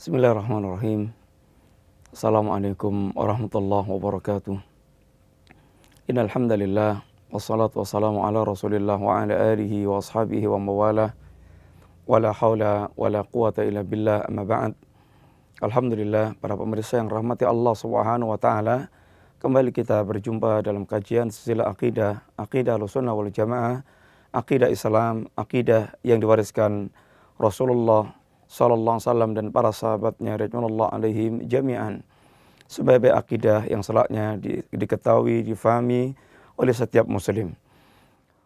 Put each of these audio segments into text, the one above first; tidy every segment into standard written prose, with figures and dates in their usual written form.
Bismillahirrahmanirrahim. Assalamualaikum warahmatullahi wabarakatuh. Innal hamdalillah wassalatu wassalamu ala Rasulillah wa ala alihi wa ashabihi wa mawalah. Wala haula wala quwata illa billah, amma ba'd. Alhamdulillah, para pemirsa yang rahmati Allah Subhanahu wa taala, kembali kita berjumpa dalam kajian silsilah akidah Ahlussunnah wal Jamaah, akidah Islam, akidah yang diwariskan Rasulullah sallallahu alaihi wasallam dan para sahabatnya radhiyallahu alaihim jami'an, sebagai akidah yang selayaknya diketahui, difahami oleh setiap muslim.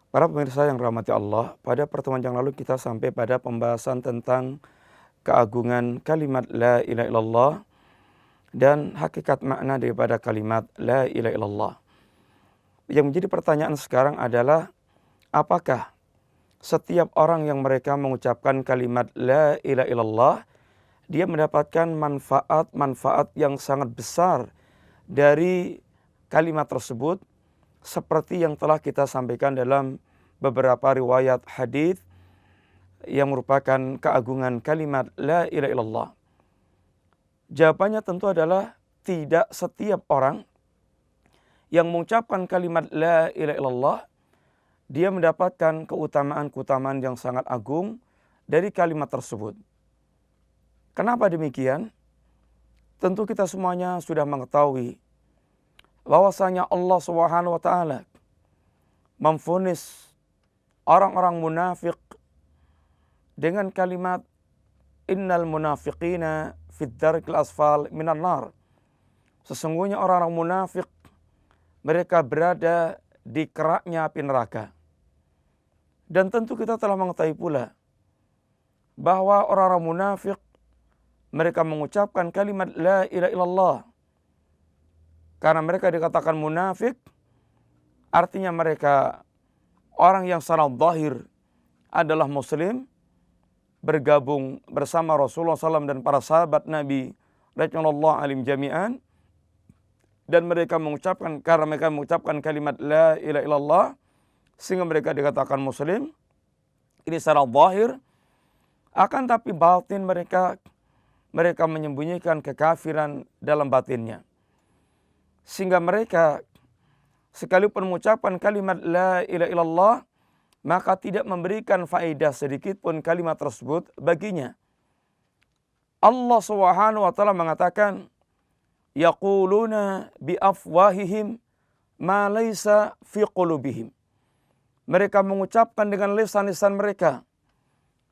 Para pemirsa yang rahmati Allah, pada pertemuan yang lalu kita sampai pada pembahasan tentang keagungan kalimat la ilaha illallah dan hakikat makna daripada kalimat la ilaha illallah. Yang menjadi pertanyaan sekarang adalah, apakah setiap orang yang mereka mengucapkan kalimat la ilaha illallah, dia mendapatkan manfaat yang sangat besar dari kalimat tersebut, seperti yang telah kita sampaikan dalam beberapa riwayat hadis yang merupakan keagungan kalimat la ilaha illallah? Jawabannya tentu adalah tidak setiap orang yang mengucapkan kalimat la ilaha illallah dia mendapatkan keutamaan yang sangat agung dari kalimat tersebut. Kenapa demikian? Tentu kita semuanya sudah mengetahui bahwasanya Allah Subhanahu wa taala memvonis orang-orang munafik dengan kalimat innal munafiqina fid darkil asfal minan nar. Sesungguhnya orang-orang munafik mereka berada di keraknya api neraka. Dan tentu kita telah mengetahui pula bahwa orang-orang munafik mereka mengucapkan kalimat la ilaha illallah. Karena mereka dikatakan munafik, artinya mereka orang yang secara zahir adalah muslim, bergabung bersama Rasulullah SAW dan para sahabat Nabi radhiyallahu alim jami'an, dan mereka mengucapkan, karena mereka mengucapkan kalimat la ilaha illallah, sehingga mereka dikatakan muslim. Ini secara zahir. Akan tapi batin mereka menyembunyikan kekafiran dalam batinnya. Sehingga mereka sekalipun mengucapkan kalimat la ilaha illallah, maka tidak memberikan faedah sedikit pun kalimat tersebut baginya. Allah Subhanahu wa taala mengatakan, yaquluna bi afwahihim ma laisa fi qulubihim. Mereka mengucapkan dengan lisan-lisan mereka,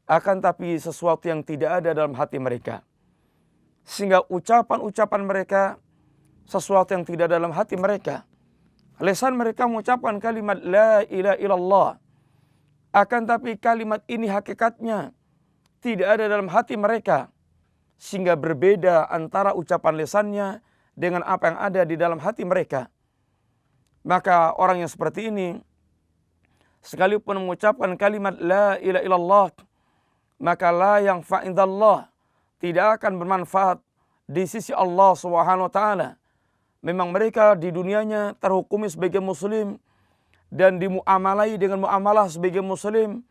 akan tapi sesuatu yang tidak ada dalam hati mereka. Sehingga ucapan-ucapan mereka sesuatu yang tidak ada dalam hati mereka. Lisan mereka mengucapkan kalimat la ilaha illallah, akan tapi kalimat ini hakikatnya tidak ada dalam hati mereka. Sehingga berbeda antara ucapan lisannya dengan apa yang ada di dalam hati mereka. Maka orang yang seperti ini, sekalipun mengucapkan kalimat la ilaha illallah, maka la yang fa'indallah, tidak akan bermanfaat di sisi Allah Subhanahu wa taala. Memang mereka di dunianya terhukumi sebagai muslim dan dimuamalai dengan muamalah sebagai muslim,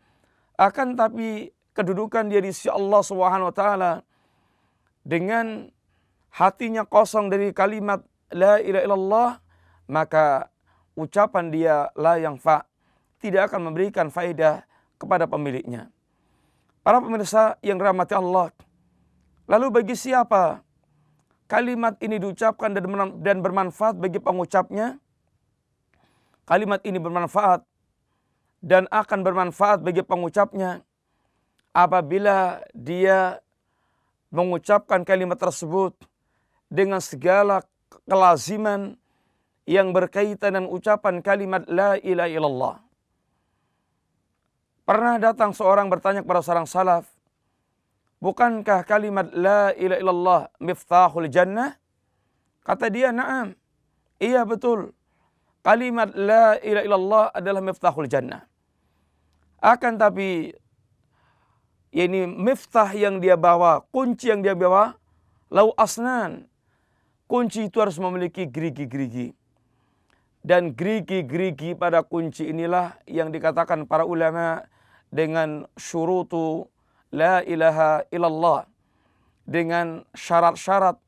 akan tapi kedudukan dia di sisi Allah Subhanahu wa taala dengan hatinya kosong dari kalimat la ilaha illallah, maka ucapan dia la yang tidak akan memberikan faedah kepada pemiliknya. Para pemirsa yang dirahmati Allah, lalu bagi siapa kalimat ini diucapkan dan bermanfaat bagi pengucapnya? Kalimat ini bermanfaat dan akan bermanfaat bagi pengucapnya apabila dia mengucapkan kalimat tersebut dengan segala kelaziman yang berkaitan dengan ucapan kalimat la ilaha illallah. Pernah datang seorang bertanya kepada seorang salaf, bukankah kalimat la ilaha illallah miftahul jannah? Kata dia, na'am. Iya betul. Kalimat la ilaha illallah adalah miftahul jannah. Akan tapi ini miftah yang dia bawa, kunci yang dia bawa, lau asnan. Kunci itu harus memiliki gerigi-gerigi. Dan gerigi-gerigi pada kunci inilah yang dikatakan para ulama dengan syurutu la ilaha illallah. dengan syarat-syarat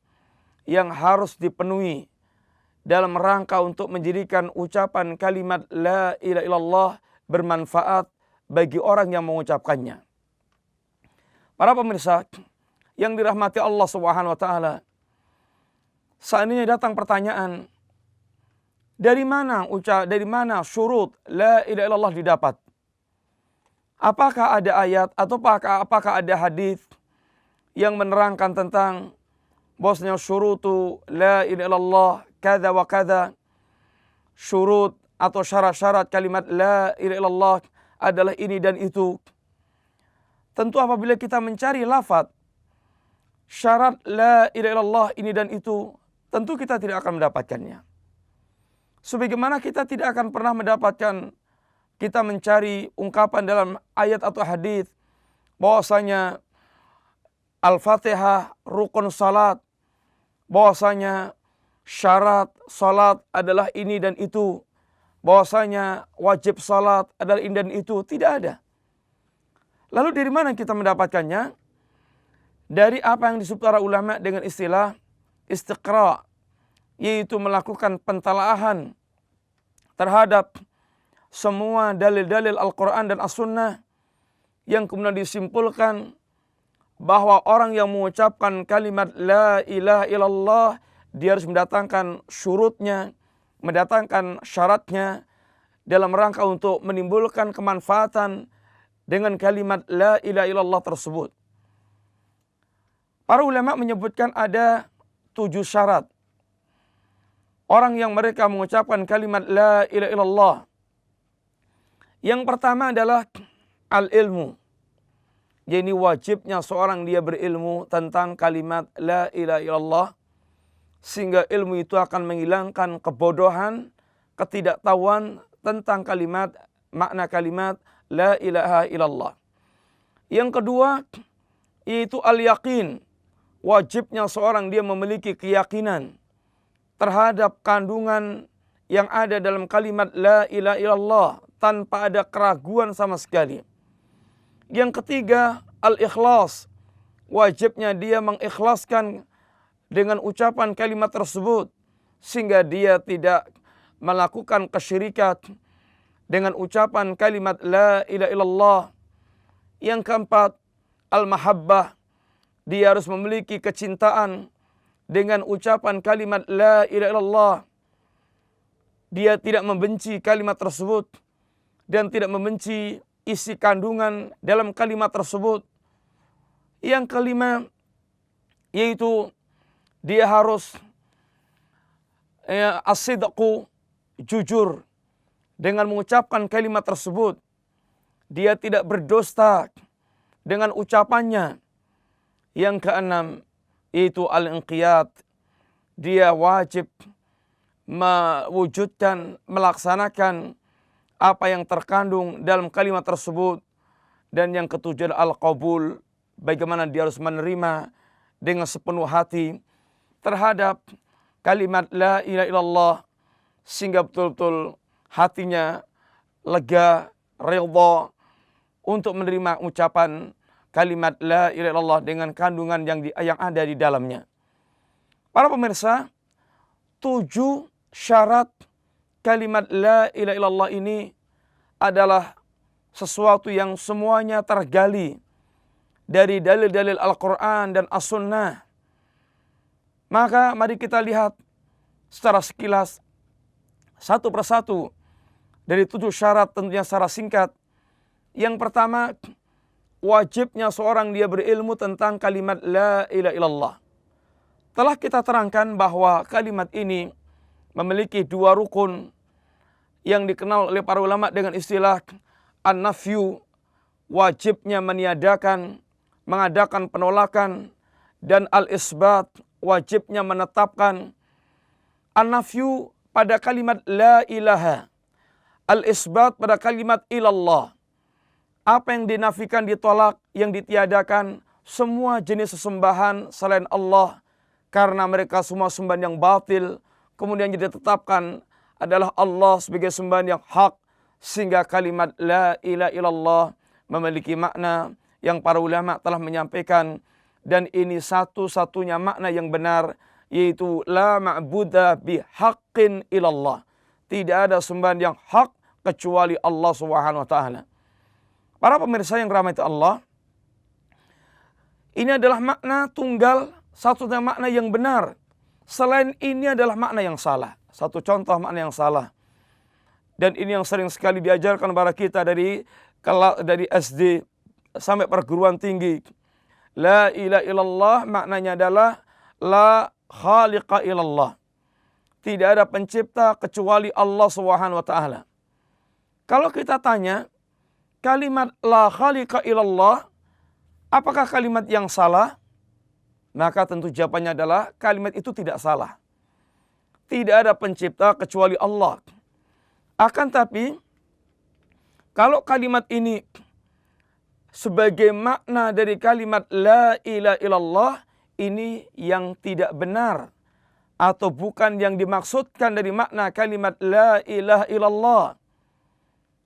yang harus dipenuhi dalam rangka untuk menjadikan ucapan kalimat la ilaha illallah bermanfaat bagi orang yang mengucapkannya. Para pemirsa yang dirahmati Allah Subhanahu wa taala, seandainya datang pertanyaan, dari mana syurut la ilaha illallah didapat? Apakah ada ayat atau apakah ada hadis yang menerangkan tentang bahwasanya syurutu la ilaha illallah kada wa kada, syurut atau syarat-syarat kalimat la ilaha illallah adalah ini dan itu? Tentu apabila kita mencari lafaz syarat la ilaha illallah ini dan itu, tentu kita tidak akan mendapatkannya. Sebagaimana kita tidak akan pernah mendapatkan, kita mencari ungkapan dalam ayat atau hadis bahwasanya Al-Fatihah rukun salat, bahwasanya syarat salat adalah ini dan itu, bahwasanya wajib salat adalah ini dan itu, tidak ada. Lalu dari mana kita mendapatkannya? Dari apa yang disebut para ulama dengan istilah istiqra, yaitu melakukan pentelaahan terhadap semua dalil-dalil Al-Quran dan As-Sunnah, yang kemudian disimpulkan bahwa orang yang mengucapkan kalimat la ilaha illallah, dia harus mendatangkan syurutnya, mendatangkan syaratnya dalam rangka untuk menimbulkan kemanfaatan dengan kalimat la ilaha illallah tersebut. Para ulama menyebutkan ada 7 syarat orang yang mereka mengucapkan kalimat la ilaha illallah. Yang pertama adalah al-ilmu. Jadi wajibnya seorang dia berilmu tentang kalimat la ilaha illallah, sehingga ilmu itu akan menghilangkan kebodohan, ketidaktahuan tentang makna kalimat la ilaha illallah. Yang kedua yaitu al-yaqin. Wajibnya seorang dia memiliki keyakinan terhadap kandungan yang ada dalam kalimat la ilaha illallah tanpa ada keraguan sama sekali. Yang ketiga, al-ikhlas. Wajibnya dia mengikhlaskan dengan ucapan kalimat tersebut, sehingga dia tidak melakukan kesyirikan dengan ucapan kalimat la ilaha illallah. Yang keempat, al-mahabbah. Dia harus memiliki kecintaan dengan ucapan kalimat la ilaha illallah. Dia tidak membenci kalimat tersebut dan tidak membenci isi kandungan dalam kalimat tersebut. Yang kelima yaitu dia harus as-sidqu, jujur dengan mengucapkan kalimat tersebut. Dia tidak berdusta dengan ucapannya. Yang keenam yaitu al-inqiyad. Dia wajib mewujudkan, melaksanakan apa yang terkandung dalam kalimat tersebut. Dan yang ketujuh al-qabul, bagaimana dia harus menerima dengan sepenuh hati terhadap kalimat la ilaha illallah, sehingga betul-betul hatinya lega, ridha untuk menerima ucapan kalimat la ilaha illallah dengan kandungan yang ada di dalamnya. Para pemirsa, 7 syarat kalimat la ilaha illallah ini adalah sesuatu yang semuanya tergali dari dalil-dalil Al-Quran dan As-Sunnah. Maka mari kita lihat secara sekilas satu persatu dari 7 syarat, tentunya secara singkat. Yang pertama, wajibnya seorang dia berilmu tentang kalimat la ilaha illallah. Telah kita terangkan bahwa kalimat ini memiliki 2 rukun yang dikenal oleh para ulama dengan istilah an-nafyu, wajibnya meniadakan, mengadakan penolakan, dan al-isbat, wajibnya menetapkan. An-nafyu pada kalimat la ilaha, al-isbat pada kalimat ilallah. Apa yang dinafikan, ditolak, yang ditiadakan semua jenis sesembahan selain Allah, karena mereka semua sembahan yang batil. Kemudian ditetapkan adalah Allah sebagai sembahan yang hak, sehingga kalimat la ilaha illallah memiliki makna yang para ulama telah menyampaikan dan ini satu-satunya makna yang benar, yaitu la ma'buda bihaqqin ilallah. Tidak ada sembahan yang hak kecuali Allah Subhanahu wa taala. Para pemirsa yang rahmati Allah, ini adalah makna tunggal, satu-satunya makna yang benar. Selain ini adalah makna yang salah. Satu contoh makna yang salah. Dan ini yang sering sekali diajarkan kepada kita dari SD sampai perguruan tinggi. La ilaha illallah maknanya adalah la khaliqa illallah. Tidak ada pencipta kecuali Allah Subhanahu wa taala. Kalau kita tanya, kalimat la khaliqa illallah, apakah kalimat yang salah? Maka tentu jawabannya adalah kalimat itu tidak salah. Tidak ada pencipta kecuali Allah. Akan tapi, kalau kalimat ini sebagai makna dari kalimat la ilaha illallah, ini yang tidak benar. Atau bukan yang dimaksudkan dari makna kalimat la ilaha illallah.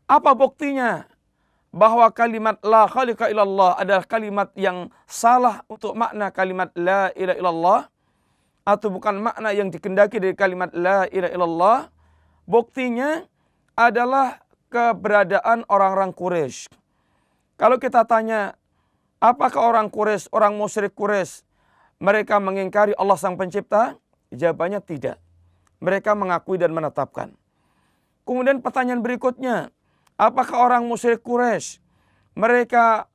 Apa buktinya bahwa kalimat la khaliqa illallah adalah kalimat yang salah untuk makna kalimat la ilaha illallah? Atau bukan makna yang dikehendaki dari kalimat la ilaha illallah? Buktinya adalah keberadaan orang-orang Quraisy. Kalau kita tanya, apakah orang Quraisy, orang musyrik Quraisy, mereka mengingkari Allah Sang Pencipta? Jawabannya tidak. Mereka mengakui dan menetapkan. Kemudian pertanyaan berikutnya, apakah orang musyrik Quraisy, mereka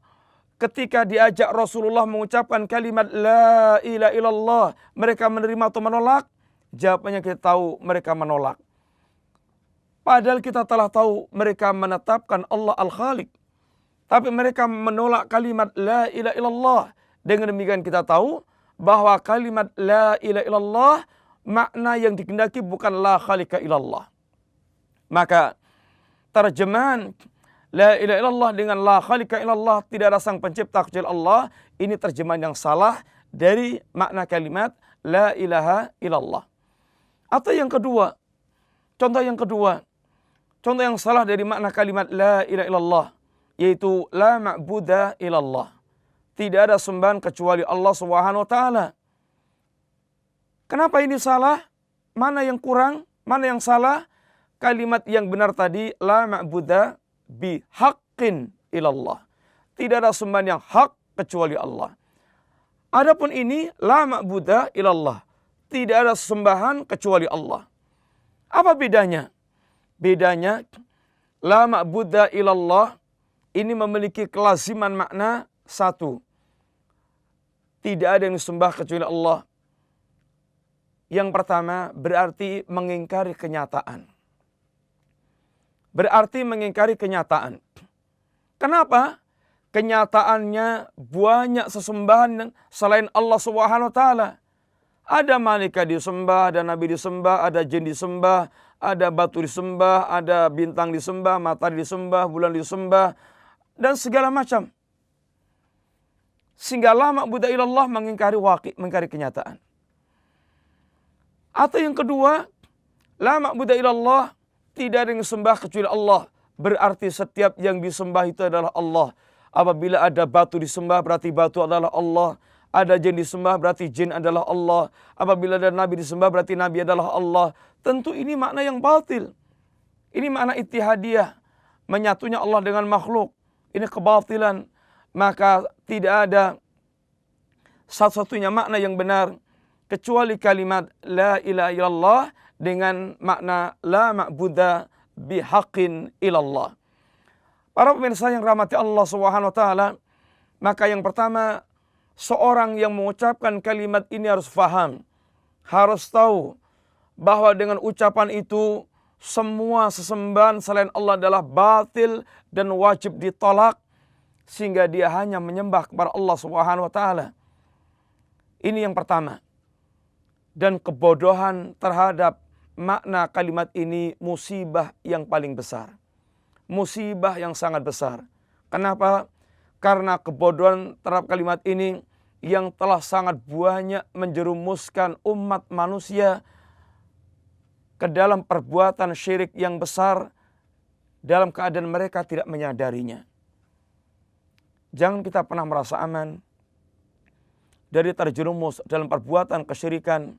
ketika diajak Rasulullah mengucapkan kalimat la ilaha illallah, mereka menerima atau menolak? Jawabannya kita tahu mereka menolak. Padahal kita telah tahu mereka menetapkan Allah Al-Khaliq. Tapi mereka menolak kalimat la ilaha illallah. Dengan demikian kita tahu bahwa kalimat la ilaha illallah makna yang dikehendaki bukan la khaliqa illallah. Maka terjemahan la ilaha illallah dengan la khaliqa illallah, tidak ada sang pencipta kecuali Allah, ini terjemahan yang salah dari makna kalimat la ilaha illallah. Atau yang kedua, contoh yang salah dari makna kalimat la ilaha illallah, yaitu la ma'buda illallah. Tidak ada sembahan kecuali Allah Subhanahu wa taala. Kenapa ini salah? Mana yang kurang? Mana yang salah? Kalimat yang benar tadi la ma'buda bihaqqin ilallah. Tidak ada sembahan yang hak kecuali Allah. Adapun ini la ma'buda ilallah. Tidak ada sembahan kecuali Allah. Apa bedanya? Bedanya la ma'buda ilallah ini memiliki kelaziman makna satu. Tidak ada yang disembah kecuali Allah. Yang pertama berarti mengingkari kenyataan. Berarti mengingkari kenyataan. Kenapa? Kenyataannya banyak sesembahan selain Allah Subhanahu wa taala. Ada malaikat disembah, ada nabi disembah, ada jin disembah, ada batu disembah, ada bintang disembah, matahari disembah, bulan disembah, dan segala macam. Sehingga la ma'buda illallah mengingkari waqi', mengingkari kenyataan. Atau yang kedua, la ma'buda illallah, tidak ada yang disembah kecuali Allah. Berarti setiap yang disembah itu adalah Allah. Apabila ada batu disembah berarti batu adalah Allah. Ada jin disembah berarti jin adalah Allah. Apabila ada nabi disembah berarti nabi adalah Allah. Tentu ini makna yang batil. Ini makna ittihadiyah. Menyatunya Allah dengan makhluk. Ini kebatilan. Maka tidak ada satu-satunya makna yang benar kecuali kalimat la ilaha illallah dengan makna la ma'buda bihaqqin ilallah. Para pemirsa yang rahmati Allah Subhanahu wa taala, maka yang pertama, seorang yang mengucapkan kalimat ini harus faham, harus tahu bahwa dengan ucapan itu semua sesembahan selain Allah adalah batil dan wajib ditolak, sehingga dia hanya menyembah kepada Allah Subhanahu wa taala. Ini yang pertama. Dan kebodohan terhadap makna kalimat ini musibah yang paling besar. Musibah yang sangat besar. Kenapa? Karena kebodohan terhadap kalimat ini yang telah sangat banyak menjerumuskan umat manusia ke dalam perbuatan syirik yang besar dalam keadaan mereka tidak menyadarinya. Jangan kita pernah merasa aman dari terjerumus dalam perbuatan kesyirikan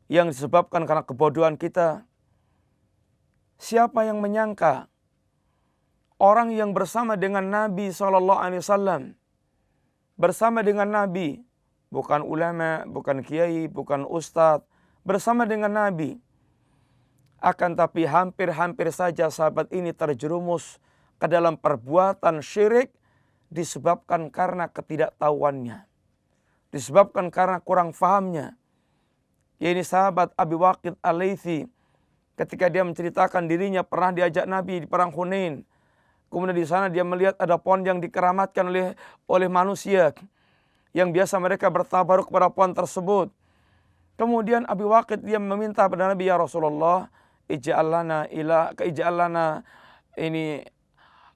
yang disebabkan karena kebodohan kita. Siapa yang menyangka orang yang bersama dengan Nabi SAW, bersama dengan Nabi, bukan ulama, bukan kiai, bukan ustadz, bersama dengan Nabi, akan tapi hampir-hampir saja sahabat ini terjerumus ke dalam perbuatan syirik disebabkan karena ketidaktahuannya, disebabkan karena kurang fahamnya. Ini sahabat Abi Waqid Al-Laythi, ketika dia menceritakan dirinya pernah diajak Nabi di perang Hunain. Kemudian di sana dia melihat ada pohon yang dikeramatkan oleh manusia, yang biasa mereka bertabaruk kepada pohon tersebut. Kemudian Abi Waqid dia meminta kepada Nabi, ya Rasulullah, ij'al lana ini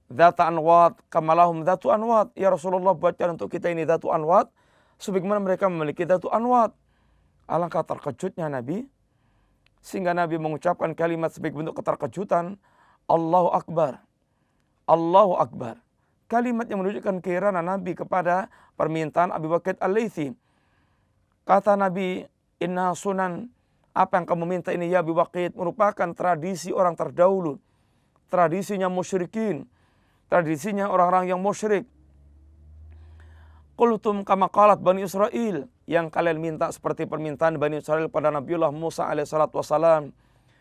dzata anwat kamalahum dzatu anwat. Ya Rasulullah, buatkan untuk kita ini dzatu anwat sebagaimana mereka memiliki dzatu anwat. Alangkah terkejutnya Nabi, sehingga Nabi mengucapkan kalimat sebagai bentuk keterkejutan, Allahu Akbar. Allahu Akbar. Kalimat yang menunjukkan keheranan Nabi kepada permintaan Abi Waqid Al-Laythi. Kata Nabi, inna sunan, apa yang kamu minta ini ya Abi Waqid, merupakan tradisi orang terdahulu. Tradisinya musyrikin. Tradisinya orang-orang yang musyrik. Qultum kama qalat Bani Israel, yang kalian minta seperti permintaan Bani Israel pada Nabiullah Musa alaihissalatu wassalam.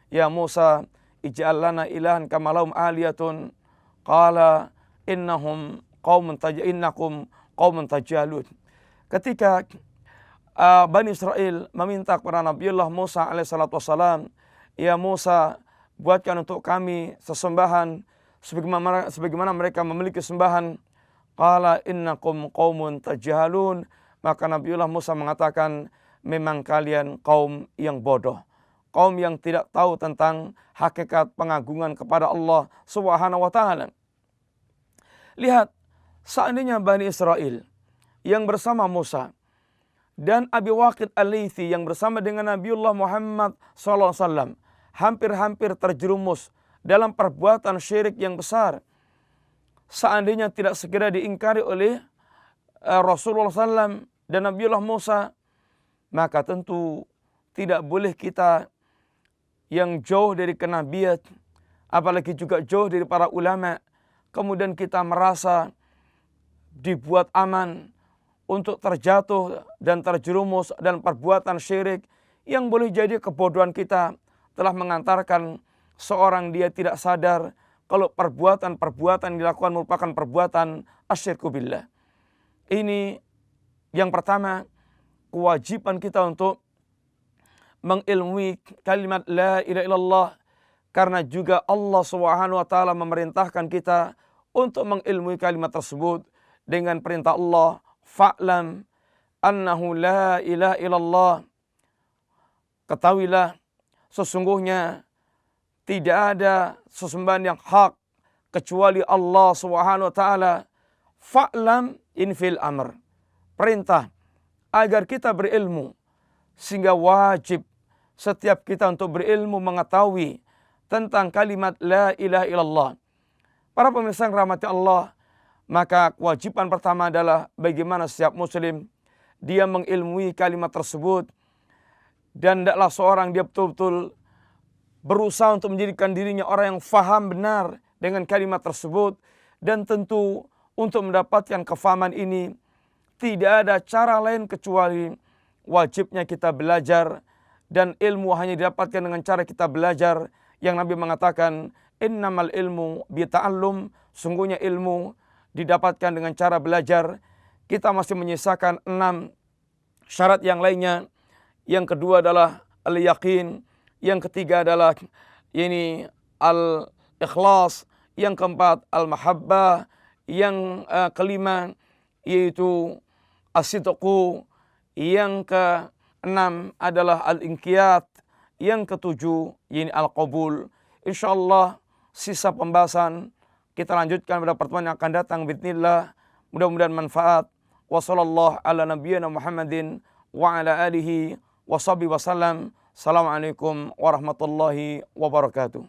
Ya Musa, ij'al lana ilahan kama lahum aliyatun. Qala innakum qaumun tajalun. Ketika Bani Israel meminta kepada Nabiullah Musa alaihissalatu wassalam, ya Musa, buatkan untuk kami sesembahan sebagaimana mereka memiliki sembahan. Qala innakum qaumun tajhalun. Maka Nabiullah Musa mengatakan, memang kalian kaum yang bodoh, kaum yang tidak tahu tentang hakikat pengagungan kepada Allah Subhanahu wa taala. Lihat, seandainya Bani Israel yang bersama Musa dan Abi Waqid Al-Laythi yang bersama dengan Nabiullah Muhammad SAW hampir-hampir terjerumus dalam perbuatan syirik yang besar, seandainya tidak segera diingkari oleh Rasulullah SAW dan Nabiullah Musa, maka tentu tidak boleh kita yang jauh dari kenabian, apalagi juga jauh dari para ulama, kemudian kita merasa dibuat aman untuk terjatuh dan terjerumus dalam perbuatan syirik yang boleh jadi kebodohan kita telah mengantarkan seorang dia tidak sadar kalau perbuatan-perbuatan yang dilakukan merupakan perbuatan asyirku billah. Ini yang pertama, kewajiban kita untuk mengilmui kalimat la ilaha illallah, karena juga Allah Subhanahu wa taala memerintahkan kita untuk mengilmui kalimat tersebut dengan perintah Allah, fa'lam annahu la ilaha illallah. Ketahuilah sesungguhnya tidak ada sesembahan yang hak kecuali Allah Subhanahu wa taala. Fa'lam infil amr. Perintah agar kita berilmu, sehingga wajib setiap kita untuk berilmu mengetahui tentang kalimat la ilaha illallah. Para pemirsa yang rahmati Allah, maka kewajiban pertama adalah bagaimana setiap muslim dia mengilmui kalimat tersebut, dan tidaklah seorang dia betul-betul berusaha untuk menjadikan dirinya orang yang faham benar dengan kalimat tersebut. Dan tentu untuk mendapatkan kefahaman ini tidak ada cara lain kecuali wajibnya kita belajar, dan ilmu hanya didapatkan dengan cara kita belajar. Yang Nabi mengatakan, innamal ilmu bita'allum, sungguhnya ilmu didapatkan dengan cara belajar. Kita masih menyisakan 6 syarat yang lainnya. Yang kedua adalah al-yaqin, yang ketiga adalah ini al-ikhlas, yang keempat al-mahabbah, yang kelima yaitu as-sidqu, yang keenam adalah al-inqiyat, yang ketujuh yaitu al-qabul. Insyaallah sisa pembahasan kita lanjutkan pada pertemuan yang akan datang bismillah. Mudah-mudahan manfaat. Wa sallallahu ala nabiyyina Muhammadin wa ala alihi wa sahbihi wasallam. Assalamualaikum warahmatullahi wabarakatuh.